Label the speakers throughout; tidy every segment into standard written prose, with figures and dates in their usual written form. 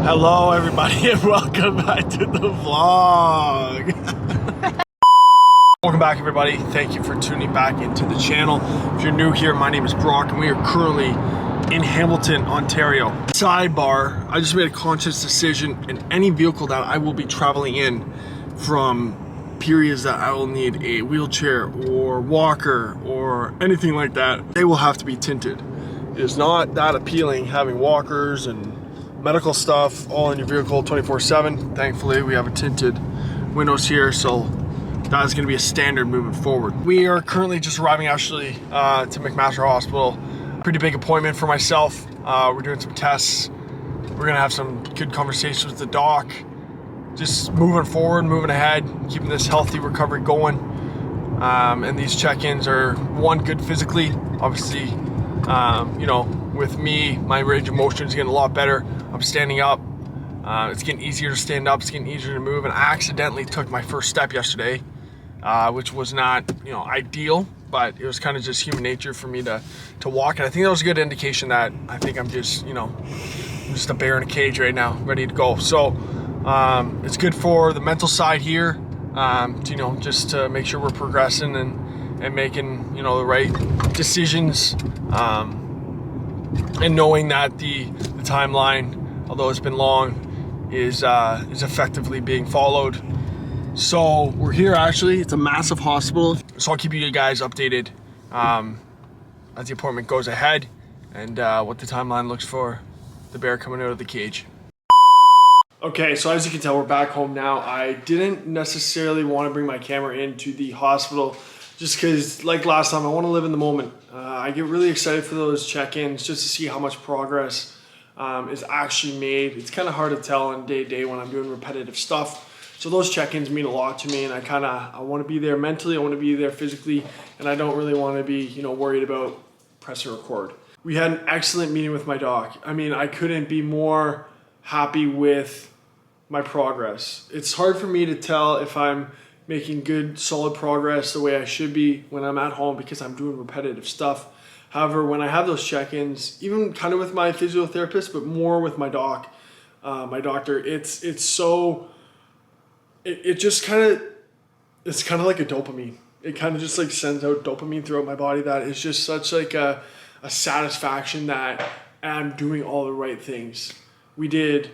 Speaker 1: Hello everybody and welcome back to the vlog. Welcome back everybody. Thank you for tuning back into the channel. If you're new here, my name is Brock and we are currently in Hamilton, Ontario. Sidebar, I just made a conscious decision in any vehicle that I will be traveling in from periods that I will need a wheelchair or walker or anything like that, they will have to be tinted. It is not that appealing having walkers and medical stuff all in your vehicle 24/7. Thankfully, we have a tinted windows here, so that is going to be a standard moving forward. We are currently just arriving actually to McMaster Hospital. Pretty big appointment for myself. We're doing some tests. We're going to have some good conversations with the doc. Just moving forward, moving ahead, keeping this healthy recovery going. And these check-ins are, one, good physically. Obviously, you know, with me, my range of motion is getting a lot better. I'm standing up. It's getting easier to stand up. It's getting easier to move. And I accidentally took my first step yesterday, which was not, you know, ideal, but it was kind of just human nature for me to walk. And I think that was a good indication that I think I'm just, you know, I'm just a bear in a cage right now, ready to go. So it's good for the mental side here, to, you know, just to make sure we're progressing and making, you know, the right decisions, and knowing that the timeline, although it's been long, is effectively being followed. So we're here actually. It's a massive hospital. So I'll keep you guys updated as the appointment goes ahead and what the timeline looks for the bear coming out of the cage. Okay, so as you can tell, we're back home now. I didn't necessarily want to bring my camera into the hospital just because, like last time, I want to live in the moment. I get really excited for those check-ins just to see how much progress is actually made. It's kind of hard to tell on day to day when I'm doing repetitive stuff. So those check-ins mean a lot to me, and I want to be there mentally, I want to be there physically, and I don't really want to be, you know, worried about pressing record. We had an excellent meeting with my doc. I mean, I couldn't be more happy with my progress. It's hard for me to tell if I'm making good, solid progress the way I should be when I'm at home because I'm doing repetitive stuff. However, when I have those check-ins, even kind of with my physiotherapist, but more with my doc, my doctor, it's just kind of, it's kind of like a dopamine. It kind of just like sends out dopamine throughout my body that is just such like a satisfaction that I'm doing all the right things. We did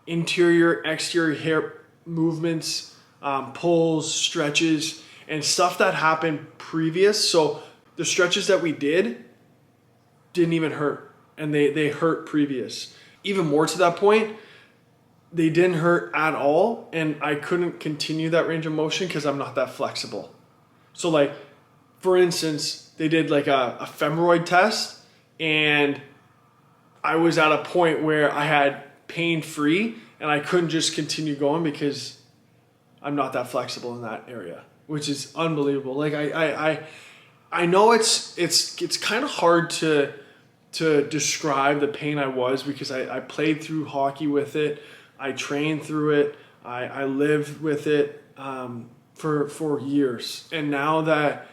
Speaker 1: interior, exterior hip movements, pulls, stretches, and stuff that happened previous. So the stretches that we didn't even hurt, and they hurt previous. Even more to that point, they didn't hurt at all, and I couldn't continue that range of motion because I'm not that flexible. So like, for instance, they did like a femoral test, and I was at a point where I had pain-free, and I couldn't just continue going because I'm not that flexible in that area, which is unbelievable. Like I know it's kind of hard to describe the pain I was because I played through hockey with it, I trained through it, I lived with it for years, and now that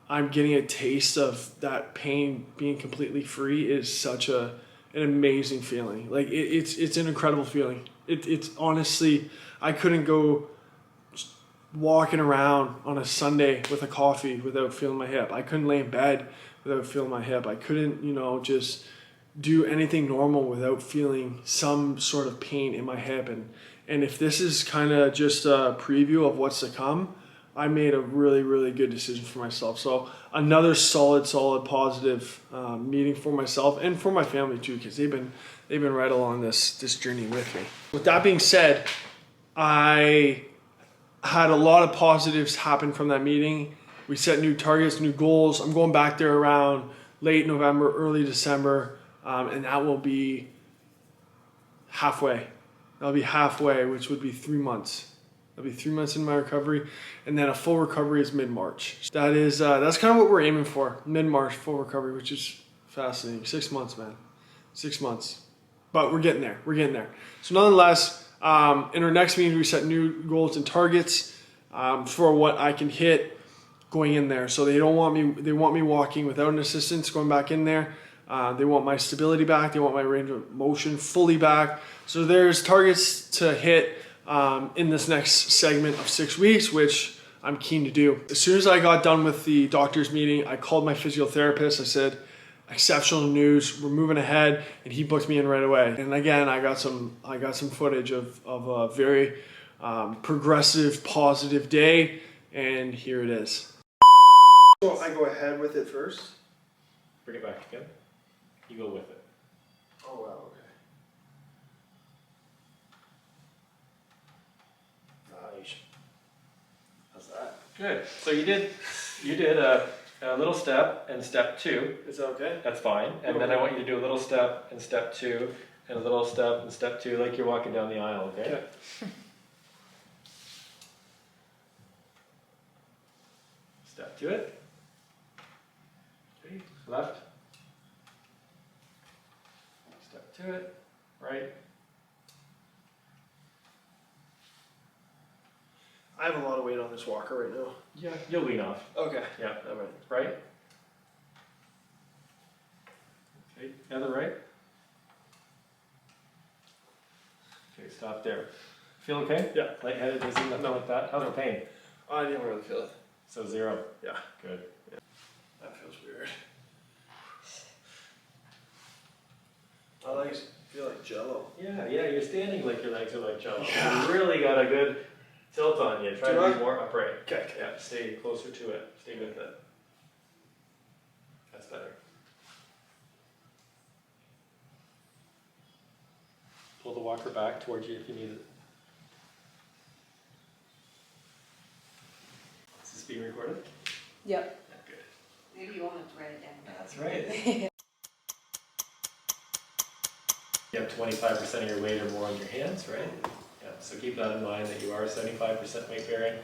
Speaker 1: I'm getting a taste of that pain being completely free is such an amazing feeling. Like it's an incredible feeling. It's honestly, I couldn't go walking around on a Sunday with a coffee without feeling my hip. I couldn't lay in bed without feeling my hip. I couldn't, you know, just do anything normal without feeling some sort of pain in my hip. And if this is kind of just a preview of what's to come, I made a really, really good decision for myself. So another solid, positive meeting for myself and for my family too, because they've been right along this journey with me. With that being said, I had a lot of positives happen from that meeting. We set new targets, new goals. I'm going back there around late November, early December, and that will be halfway. That'll be halfway, which would be 3 months. That'll be 3 months in my recovery, and then a full recovery is mid-March. That's kind of what we're aiming for, mid-March, full recovery, which is fascinating. 6 months, man, 6 months. But we're getting there, So nonetheless, in our next meeting, we set new goals and targets for what I can hit going in there. So they want me walking without an assistance, going back in there. They want my stability back. They want my range of motion fully back. So there's targets to hit in this next segment of 6 weeks, which I'm keen to do. As soon as I got done with the doctor's meeting, I called my physiotherapist. I said, exceptional news, we're moving ahead, and he booked me in right away. And again, I got some footage of a very progressive, positive day, and here it is. So I go ahead with it first.
Speaker 2: Bring it back again. You go with it.
Speaker 1: Oh wow, okay. Nice. How's that?
Speaker 2: Good. So you did a little step and step 2.
Speaker 1: Is that okay?
Speaker 2: That's fine. And then I want you to do a little step and step 2 and a little step and step 2 like you're walking down the aisle, okay?
Speaker 1: Okay.
Speaker 2: Step to it. Okay. Left. Step to it. Right.
Speaker 1: I have a lot of weight on this walker right now.
Speaker 2: Yeah, you'll lean off.
Speaker 1: Okay.
Speaker 2: Yeah.
Speaker 1: All right.
Speaker 2: Right. Okay. Other right. Okay, stop there. Feel okay?
Speaker 1: Yeah.
Speaker 2: Lightheaded, dizzy, nothing like that? How's the pain?
Speaker 1: I didn't really feel it.
Speaker 2: So 0.
Speaker 1: Yeah.
Speaker 2: Good.
Speaker 1: Yeah. That feels weird. I feel like jello.
Speaker 2: Yeah, you're standing like your legs are like jello.
Speaker 1: Yeah.
Speaker 2: You really got a good tilt on you. Try
Speaker 1: Do
Speaker 2: to
Speaker 1: I?
Speaker 2: be more upright.
Speaker 1: Okay.
Speaker 2: Yeah, stay closer to it. Stay with it. That's better. Pull the walker back towards you if you need it. Is this being recorded?
Speaker 3: Yep.
Speaker 2: Good.
Speaker 3: Maybe you won't have to write it down.
Speaker 2: That's right. You have 25% of your weight or more on your hands, right? Yeah, so keep that in mind that you are 75% weight bearing.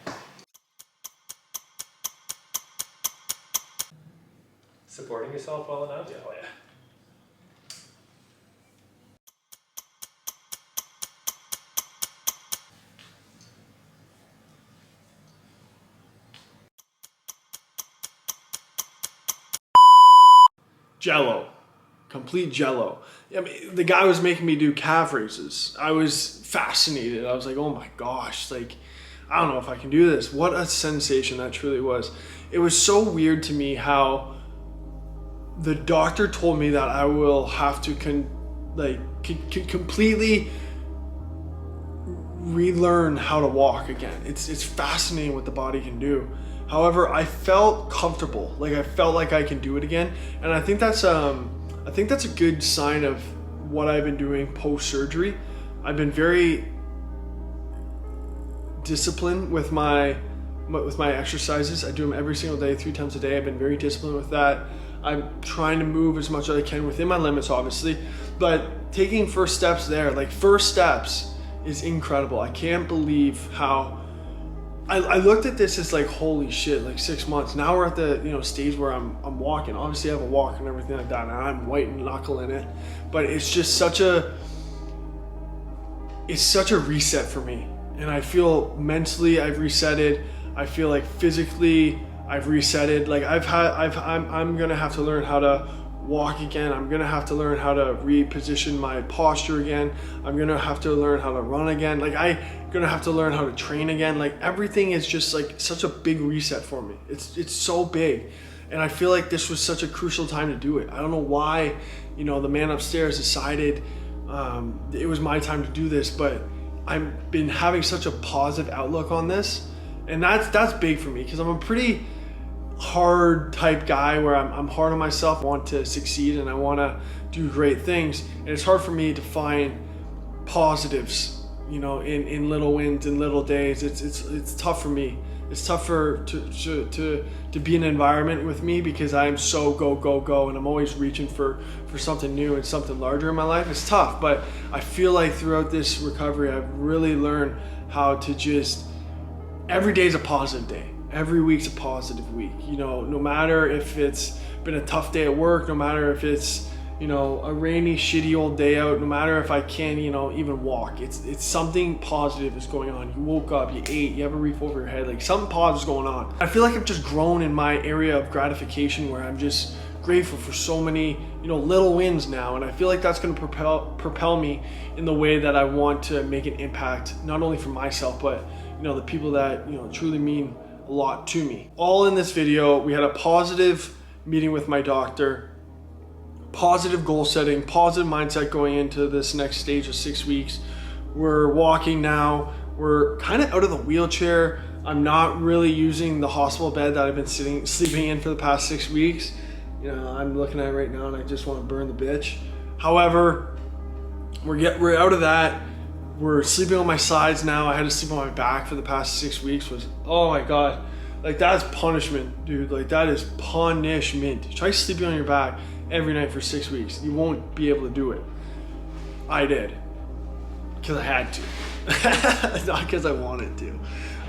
Speaker 2: Supporting yourself well enough?
Speaker 1: Yeah, oh yeah. Jello. Complete jello. I mean, the guy was making me do calf raises. I was fascinated. I was like, oh my gosh, like, I don't know if I can do this. What a sensation that truly was. It was so weird to me how the doctor told me that I will have to completely relearn how to walk again. It's fascinating what the body can do. However, I felt comfortable. Like I felt like I can do it again. And I think that's a good sign of what I've been doing post-surgery. I've been very disciplined with my exercises. I do them every single day, 3 times a day. I've been very disciplined with that. I'm trying to move as much as I can within my limits, obviously, but taking first steps there, like first steps is incredible. I can't believe how I looked at this as like, holy shit, like 6 months. Now we're at the stage where I'm walking. Obviously I have a walk and everything like that, and I'm white and knuckle in it. But it's just such a reset for me. And I feel mentally I've resetted. I feel like physically I've resetted. Like I'm gonna have to learn how to walk again. I'm gonna have to learn how to reposition my posture again. I'm gonna have to learn how to run again. Like I'm gonna have to learn how to train again. Like everything is just like such a big reset for me. It's so big, and I feel like this was such a crucial time to do it. I don't know why, the man upstairs decided it was my time to do this, but I've been having such a positive outlook on this, and that's big for me because I'm a pretty hard type guy where I'm hard on myself. I want to succeed and I want to do great things, and it's hard for me to find positives in little wins and little days. It's tough for me. It's tough to be in an environment with me because I'm so go and I'm always reaching for something new and something larger in my life. It's tough, but I feel like throughout this recovery I've really learned how to just, every day is a positive day. Every week's a positive week. No matter if it's been a tough day at work, no matter if it's a rainy, shitty old day out, no matter if I can't even walk, it's something positive is going on. You woke up, you ate, you have a roof over your head, like something positive is going on. I feel like I've just grown in my area of gratification where I'm just grateful for so many, you know, little wins now, and I feel like that's going to propel me in the way that I want to make an impact, not only for myself, but, you know, the people that, you know, truly mean a lot to me. All in this video, we had a positive meeting with my doctor, positive goal setting, positive mindset going into this next stage of 6 weeks. We're walking now. We're kind of out of the wheelchair. I'm not really using the hospital bed that I've been sleeping in for the past 6 weeks. You know, I'm looking at it right now and I just want to burn the bitch. However, we're out of that. We're sleeping on my sides now. I had to sleep on my back for the past 6 weeks. Oh my God. Like, that's punishment, dude. Like, that is punishment. Try sleeping on your back every night for 6 weeks. You won't be able to do it. I did. Because I had to. Not because I wanted to.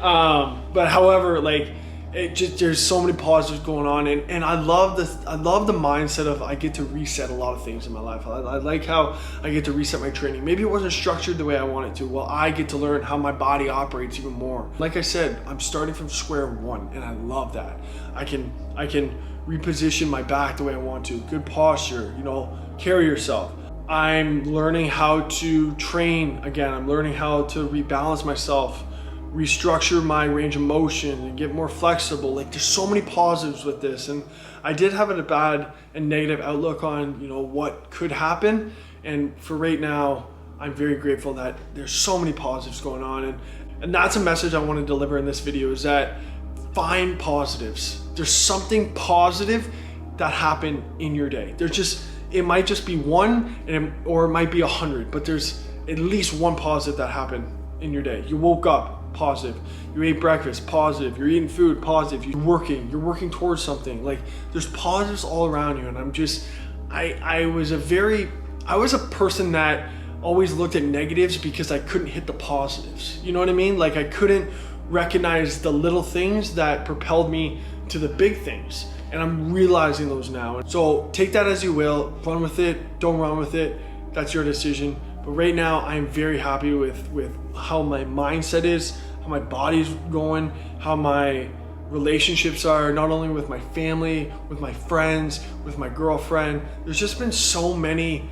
Speaker 1: But however, like, there's so many positives going on, and I love the mindset of I get to reset a lot of things in my life. I like how I get to reset my training. Maybe it wasn't structured the way I wanted to. Well, I get to learn how my body operates even more. Like I said, I'm starting from square one, and I love that. I can reposition my back the way I want to. Good posture, you know, carry yourself. I'm learning how to train again. I'm learning how to rebalance myself, restructure my range of motion, and get more flexible. Like, there's so many positives with this, and I did have a bad and negative outlook on, you know, what could happen, and for right now I'm very grateful that there's so many positives going on, and that's a message I want to deliver in this video, is that find positives. There's something positive that happened in your day. It might just be one, or it might be 100, but there's at least one positive that happened in your day. You woke up, positive. You ate breakfast, positive. You're eating food, positive. You're working towards something. Like, there's positives all around you, and I was a person that always looked at negatives because I couldn't hit the positives. You know what I mean? Like, I couldn't recognize the little things that propelled me to the big things, and I'm realizing those now. So take that as you will. Run with it, don't run with it. That's your decision. But right now, I am very happy with how my mindset is, how my body's going, how my relationships are, not only with my family, with my friends, with my girlfriend. There's just been so many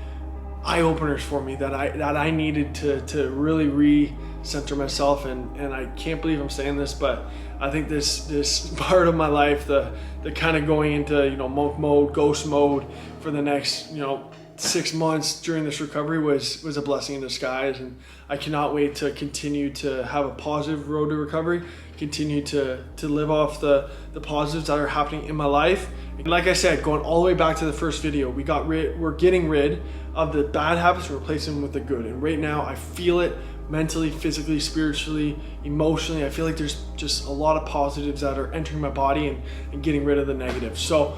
Speaker 1: eye-openers for me that I needed to really re-center myself, and I can't believe I'm saying this, but I think this part of my life, the kind of going into, you know, monk mode, ghost mode for the next, you know, 6 months during this recovery was a blessing in disguise, and I cannot wait to continue to have a positive road to recovery, continue to live off the positives that are happening in my life. And like I said, going all the way back to the first video, we're getting rid of the bad habits and replacing them with the good. And right now I feel it mentally, physically, spiritually, emotionally. I feel like there's just a lot of positives that are entering my body and getting rid of the negatives. So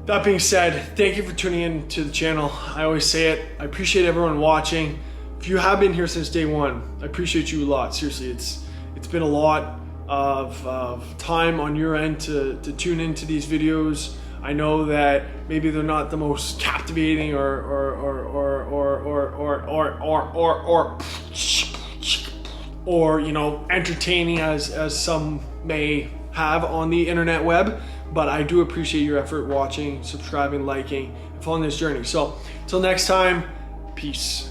Speaker 1: that being said, thank you for tuning in to the channel. I always say it, I appreciate everyone watching. If you have been here since day one, I appreciate you a lot. Seriously, it's been a lot of time on your end to tune into these videos. I know that maybe they're not the most captivating or you know, entertaining as some may have on the internet web, but I do appreciate your effort watching, subscribing, liking, and following this journey. So until next time, peace.